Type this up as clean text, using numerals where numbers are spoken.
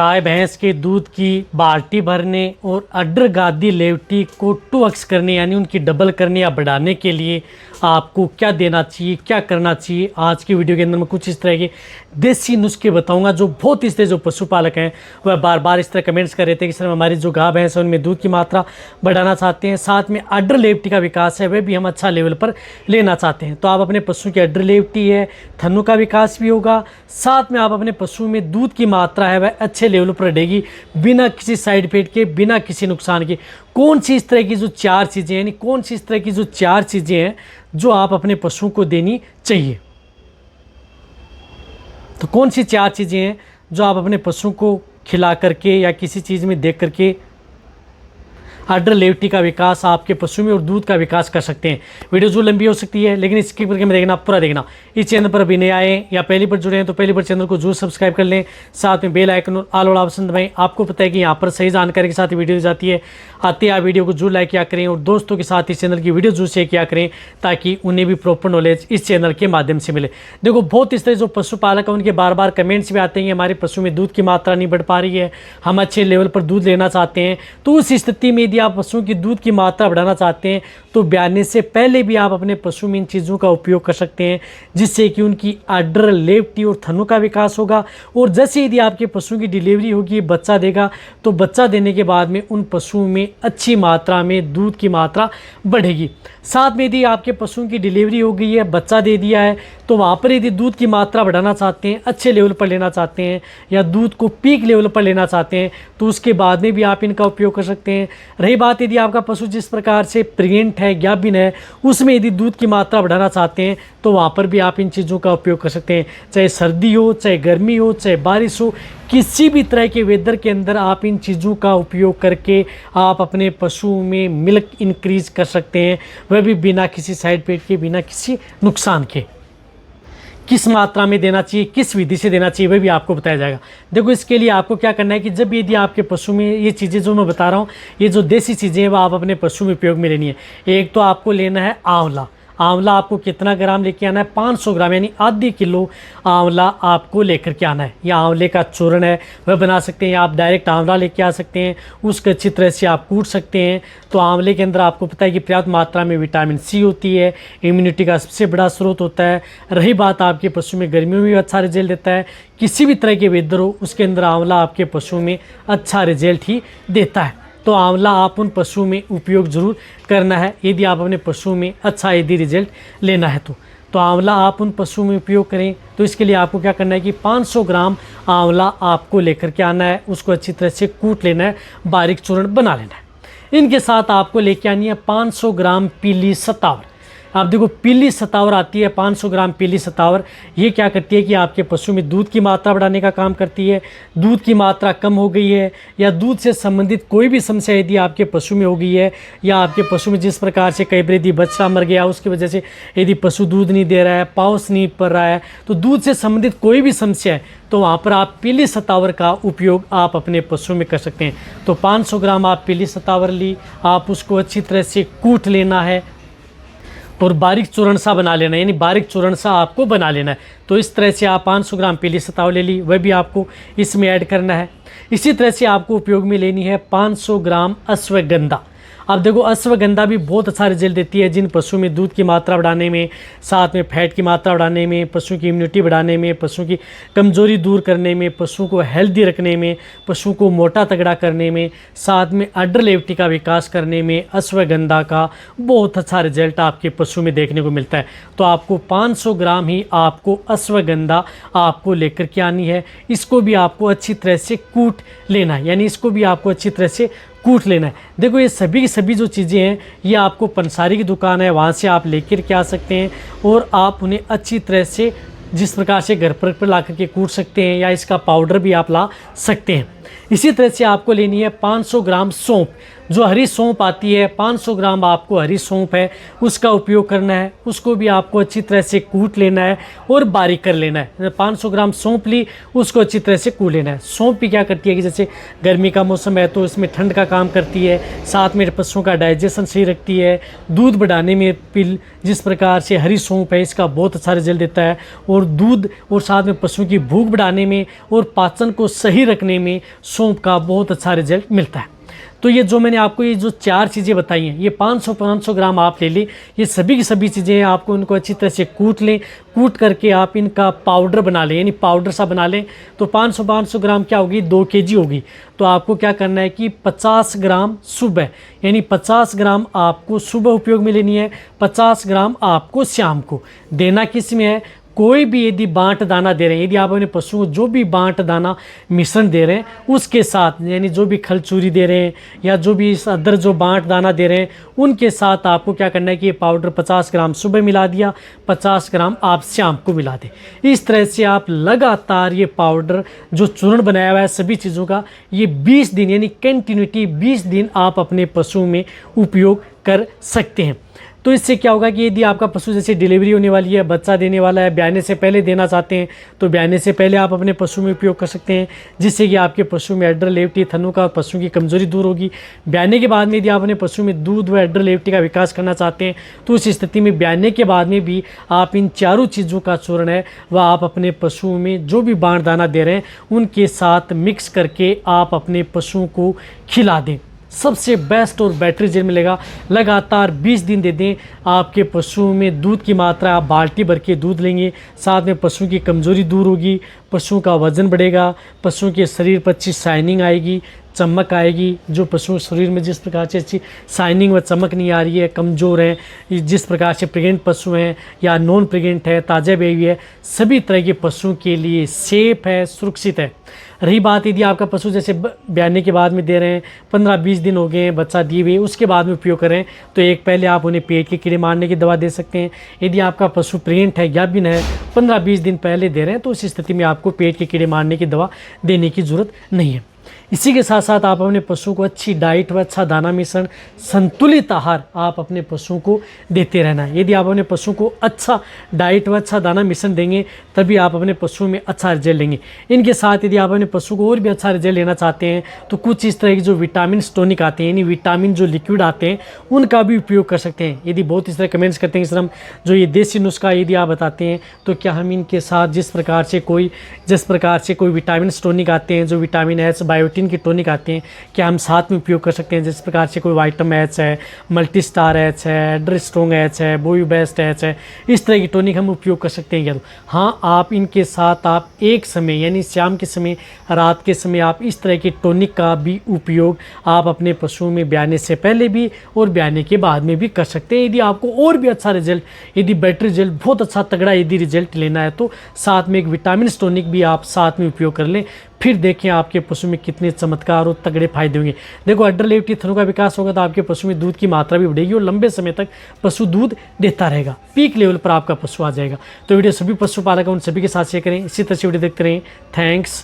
गाय भैंस के दूध की बाल्टी भरने और अडर गादी लेवटी को 2x करने यानी उनकी डबल करने या बढ़ाने के लिए आपको क्या देना चाहिए, क्या करना चाहिए। आज की वीडियो के अंदर मैं कुछ इस तरह के देसी नुस्खे बताऊंगा जो बहुत इस तरह जो पशुपालक हैं वह बार बार इस तरह कमेंट्स कर रहे थे कि सर हमारी जो गाय भैंस है उनमें दूध की मात्रा बढ़ाना चाहते हैं, साथ में अडर लेवटी का विकास है वह भी हम अच्छा लेवल पर लेना चाहते हैं। तो आप अपने पशु की अडर लेवटी है, थन्नों का विकास भी होगा, साथ में आप अपने पशु में दूध की मात्रा है वह अच्छे लेवल पर रहेगी बिना किसी साइड इफेक्ट के, बिना किसी नुकसान के। कौन सी इस तरह की जो 4 चीज़ें हैं, यानी कौन सी इस तरह की जो 4 चीज़ें हैं जो आप अपने पशु को देनी चाहिए। तो कौन सी 4 चीज़ें हैं जो आप अपने पशु को खिला करके या किसी चीज़ में देख करके अडर लेवटी का विकास आपके पशु में और दूध का विकास कर सकते हैं। वीडियो जो लंबी हो सकती है लेकिन इसके करके में देखना, पूरा देखना। इस चैनल पर अभी नए आए या पहली बार जुड़े हैं तो पहली बार चैनल को जरूर सब्सक्राइब कर लें, साथ में बेल आइकन और ऑल ऑप्शन दबाएं। आपको पता है कि यहाँ पर सही जानकारी के साथ वीडियो जाती है, आते आप वीडियो को जरूर लाइक किया करें और दोस्तों के साथ इस चैनल की वीडियो जरूर शेयर किया करें ताकि उन्हें भी प्रॉपर नॉलेज इस चैनल के माध्यम से मिले। देखो बहुत इस तरह जो पशुपालक है उनके बार बार कमेंट्स भी आते हैं कि हमारे पशु में दूध की मात्रा नहीं बढ़ पा रही है, हम अच्छे लेवल पर दूध लेना चाहते हैं। तो उस स्थिति में यदि आप पशुओं की दूध की मात्रा बढ़ाना चाहते हैं तो ब्याने से पहले भी आप अपने पशु में इन चीज़ों का उपयोग कर सकते हैं, जिससे कि उनकी अडर लेवटी और थनों का विकास होगा। और जैसे यदि आपके पशु की डिलीवरी होगी, बच्चा देगा, तो बच्चा देने के बाद में उन पशुओं में अच्छी मात्रा में दूध की मात्रा बढ़ेगी। साथ में यदि आपके पशुओं की डिलीवरी हो गई है, बच्चा दे दिया है, तो वहाँ पर यदि दूध की मात्रा बढ़ाना चाहते हैं, अच्छे लेवल पर लेना चाहते हैं या दूध को पीक लेवल पर लेना चाहते हैं तो उसके बाद में भी आप इनका उपयोग कर सकते हैं। रही बात यदि आपका पशु जिस प्रकार से प्रेग्नेंट है, ज्ञाबिन है, उसमें यदि दूध की मात्रा बढ़ाना चाहते हैं तो वहाँ पर भी आप इन चीज़ों का उपयोग कर सकते हैं। चाहे सर्दी हो, चाहे गर्मी हो, चाहे बारिश हो, किसी भी तरह के वेदर के अंदर आप इन चीज़ों का उपयोग करके आप अपने पशु में मिल्क इंक्रीज कर सकते हैं, वह भी बिना किसी साइड इफेक्ट के, बिना किसी नुकसान के। किस मात्रा में देना चाहिए, किस विधि से देना चाहिए, वह भी आपको बताया जाएगा। देखो इसके लिए आपको क्या करना है कि जब यदि आपके पशु में ये चीज़ें जो मैं बता रहा हूँ, ये जो देसी चीज़ें हैं वो आप अपने पशु में उपयोग में लेनी है। एक तो आपको लेना है आंवला। आंवला आपको कितना ग्राम लेके आना है? 500 ग्राम, यानी आधी किलो आंवला आपको लेकर के आना है। या आंवले का चूर्ण है वह बना सकते हैं, या आप डायरेक्ट आंवला लेके आ सकते हैं, उसको अच्छी तरह से आप कूट सकते हैं। तो आंवले के अंदर आपको पता है कि पर्याप्त मात्रा में विटामिन सी होती है, इम्यूनिटी का सबसे बड़ा स्रोत होता है। रही बात आपके पशु में गर्मियों में भी अच्छा रिजल्ट देता है, किसी भी तरह के वेदर हो उसके अंदर आंवला आपके पशु में अच्छा रिजल्ट ही देता है। तो आंवला आप उन पशु में उपयोग जरूर करना है यदि आप अपने पशु में अच्छा यदि रिजल्ट लेना है तो आंवला आप उन पशु में उपयोग करें। तो इसके लिए आपको क्या करना है कि 500 ग्राम आंवला आपको लेकर के आना है, उसको अच्छी तरह से कूट लेना है, बारीक चूर्ण बना लेना है। इनके साथ आपको लेके आनी है 500 ग्राम पीली सतावर। आप देखो पीली सतावर आती है, 500 ग्राम पीली सतावर। ये क्या करती है कि आपके पशु में दूध की मात्रा बढ़ाने का काम करती है। दूध की मात्रा कम हो गई है या दूध से संबंधित कोई भी समस्या यदि आपके पशु में हो गई है, या आपके पशु में जिस प्रकार से कई बार यदि बच्चा मर गया उसकी वजह से यदि पशु दूध नहीं दे रहा है, पाउस नहीं पड़ रहा है, तो दूध से संबंधित कोई भी समस्या है तो वहाँ पर आप पीली सतावर का उपयोग आप अपने पशु में कर सकते हैं। तो 500 ग्राम आप पीली सतावर ली, आप उसको अच्छी तरह से कूट लेना है और बारीक चूर्ण सा बना लेना है, यानी बारीक चूर्ण सा आपको बना लेना है। तो इस तरह से आप 500 ग्राम पीली सतावर ले ली, वह भी आपको इसमें ऐड करना है। इसी तरह से आपको उपयोग में लेनी है 500 ग्राम अश्वगंधा। अब देखो अश्वगंधा भी बहुत अच्छा रिजल्ट देती है जिन पशु में दूध की मात्रा बढ़ाने में, साथ में फैट की मात्रा बढ़ाने में, पशु की इम्यूनिटी बढ़ाने में, पशु की कमजोरी दूर करने में, पशु को हेल्दी रखने में, पशु को मोटा तगड़ा करने में, साथ में अडर लेवटी का विकास करने में अश्वगंधा का बहुत अच्छा रिजल्ट आपके पशु में देखने को मिलता है। तो आपको 500 ग्राम ही आपको अश्वगंधा आपको लेकर के आनी है। इसको भी आपको अच्छी तरह से कूट लेना है, यानी इसको भी आपको अच्छी तरह से कूट लेना है। देखो ये सभी जो चीज़ें हैं ये आपको पंसारी की दुकान है वहाँ से आप लेकर के आ सकते हैं और आप उन्हें अच्छी तरह से जिस प्रकार से घर पर ला करके कूट सकते हैं, या इसका पाउडर भी आप ला सकते हैं। इसी तरह से आपको लेनी है 500 ग्राम सौंफ। जो हरी सौंफ आती है 500 ग्राम आपको हरी सौंफ है उसका उपयोग करना है। उसको भी आपको अच्छी तरह से कूट लेना है और बारीक कर लेना है। 500 ग्राम सौंफ ली, उसको अच्छी तरह से कूट लेना है। सौंफ भी क्या करती है कि जैसे गर्मी का मौसम है तो इसमें ठंड का काम करती है, साथ में पशुओं का डाइजेशन सही रखती है, दूध बढ़ाने में पिल जिस प्रकार से हरी सौंफ है इसका बहुत अच्छा रिजल्ट देता है, और दूध और साथ में पशुओं की भूख बढ़ाने में और पाचन को सही रखने में सौंफ का बहुत अच्छा रिजल्ट मिलता है। तो ये जो मैंने आपको ये जो 4 चीज़ें बताई हैं, ये 500 ग्राम आप ले लें। ये सभी की सभी चीज़ें आपको इनको अच्छी तरह से कूट लें। कूट करके आप इनका पाउडर बना लें, यानी पाउडर सा बना लें। तो 500 ग्राम क्या होगी, 2 kg होगी। तो आपको क्या करना है कि 50 ग्राम सुबह, यानी 50 ग्राम आपको सुबह उपयोग में लेनी है, 50 ग्राम आपको शाम को। देना किस में है, कोई भी यदि बांट दाना दे रहे हैं, यदि आप अपने पशुओं को जो भी बांट दाना मिश्रण दे रहे हैं उसके साथ, यानी जो भी खल चूरी दे रहे हैं या जो भी अदर जो बांट दाना दे रहे हैं उनके साथ आपको क्या करना है कि ये पाउडर 50 ग्राम सुबह मिला दिया, 50 ग्राम आप शाम को मिला दें। इस तरह से आप लगातार ये पाउडर जो चूर्ण बनाया हुआ है सभी चीज़ों का, ये 20 दिन यानी कंटिन्यूटी 20 दिन आप अपने पशुओं में उपयोग कर सकते हैं। तो इससे क्या होगा कि यदि आपका पशु जैसे डिलीवरी होने वाली है, बच्चा देने वाला है, ब्याने से पहले देना चाहते हैं तो ब्याने से पहले आप अपने पशु में उपयोग कर सकते हैं, जिससे कि आपके पशु में अड्डर लेवटी थनों का पशु की कमजोरी दूर होगी। ब्याने के बाद में यदि आप अपने पशु में दूध व अड्डर लेवटी का विकास करना चाहते हैं तो उस स्थिति में ब्याने के बाद में भी आप इन चारों चीज़ों का चूर्ण है वह आप अपने पशुओं में जो भी बांट दाना दे रहे हैं उनके साथ मिक्स करके आप अपने पशुओं को खिला दें। सबसे बेस्ट और बेटर रिजल्ट मिलेगा। लगातार 20 दिन दे दें, आपके पशुओं में दूध की मात्रा आप बाल्टी भर के दूध लेंगे, साथ में पशुओं की कमज़ोरी दूर होगी, पशुओं का वज़न बढ़ेगा, पशुओं के शरीर पर अच्छी शाइनिंग आएगी, चमक आएगी। जो पशुओं शरीर में जिस प्रकार से अच्छी शाइनिंग व चमक नहीं आ रही है, कमज़ोर हैं, जिस प्रकार से प्रेग्नेंट पशु हैं या नॉन प्रेग्नेंट है, ताज़ा बेबी है, सभी तरह के पशुओं के लिए सेफ है, सुरक्षित है। रही बात यदि आपका पशु जैसे ब्याने के बाद में दे रहे हैं, 15-20 दिन हो गए हैं बच्चा दिए हुए, उसके बाद में उपयोग करें तो एक पहले आप उन्हें पेट के कीड़े मारने की दवा दे सकते हैं। यदि आपका पशु प्रेग्नेंट है, गाभिन है, 15-20 दिन पहले दे रहे हैं तो उस स्थिति में आपको पेट के कीड़े मारने की दवा देने की ज़रूरत नहीं है। इसी के साथ साथ आप अपने पशु को अच्छी डाइट व अच्छा दाना मिश्रण, संतुलित आहार आप अपने पशुओं को देते रहना है। यदि आप अपने पशु को अच्छा डाइट व अच्छा दाना मिश्रण देंगे तभी आप अपने पशुओं में अच्छा रिजल्ट लेंगे। इनके साथ यदि आप अपने पशु को और भी अच्छा रिजल्ट लेना चाहते हैं तो कुछ इस तरह की जो विटामिन टॉनिक आते हैं, यानी विटामिन जो लिक्विड आते हैं उनका भी उपयोग कर सकते हैं। यदि बहुत इस तरह कमेंट्स करते हैं सर हम जो ये देसी नुस्खा यदि आप बताते हैं तो क्या हम इनके साथ जिस प्रकार से कोई विटामिन टॉनिक आते हैं, जो विटामिन एच, बायोटिन की टॉनिक आते हैं, क्या हम साथ में उपयोग कर सकते हैं? जिस प्रकार से कोई वाइटम एच है, मल्टी स्टार एच है, एड्र स्ट्रोंग एच है, बोयू बेस्ट एच है, इस तरह की टॉनिक हम उपयोग कर सकते हैं क्या? तो हाँ, आप इनके साथ आप एक समय यानी शाम के समय, रात के समय आप इस तरह की टॉनिक का भी उपयोग आप अपने पशुओं में ब्याने से पहले भी और ब्याने के बाद में भी कर सकते हैं। यदि आपको और भी अच्छा रिजल्ट, यदि बेटर रिजल्ट, बहुत अच्छा तगड़ा यदि रिजल्ट लेना है तो साथ में एक विटामिन टॉनिक भी आप साथ में उपयोग कर लें। फिर देखें आपके पशु में कितने चमत्कार और तगड़े फायदे होंगे। देखो, अड्डर लेवटी थनों का विकास होगा तो आपके पशु में दूध की मात्रा भी बढ़ेगी और लंबे समय तक पशु दूध देता रहेगा, पीक लेवल पर आपका पशु आ जाएगा। तो वीडियो सभी पशुपालक उन सभी के साथ शेयर करें। इसी तरह से वीडियो देखते रहें। थैंक्स।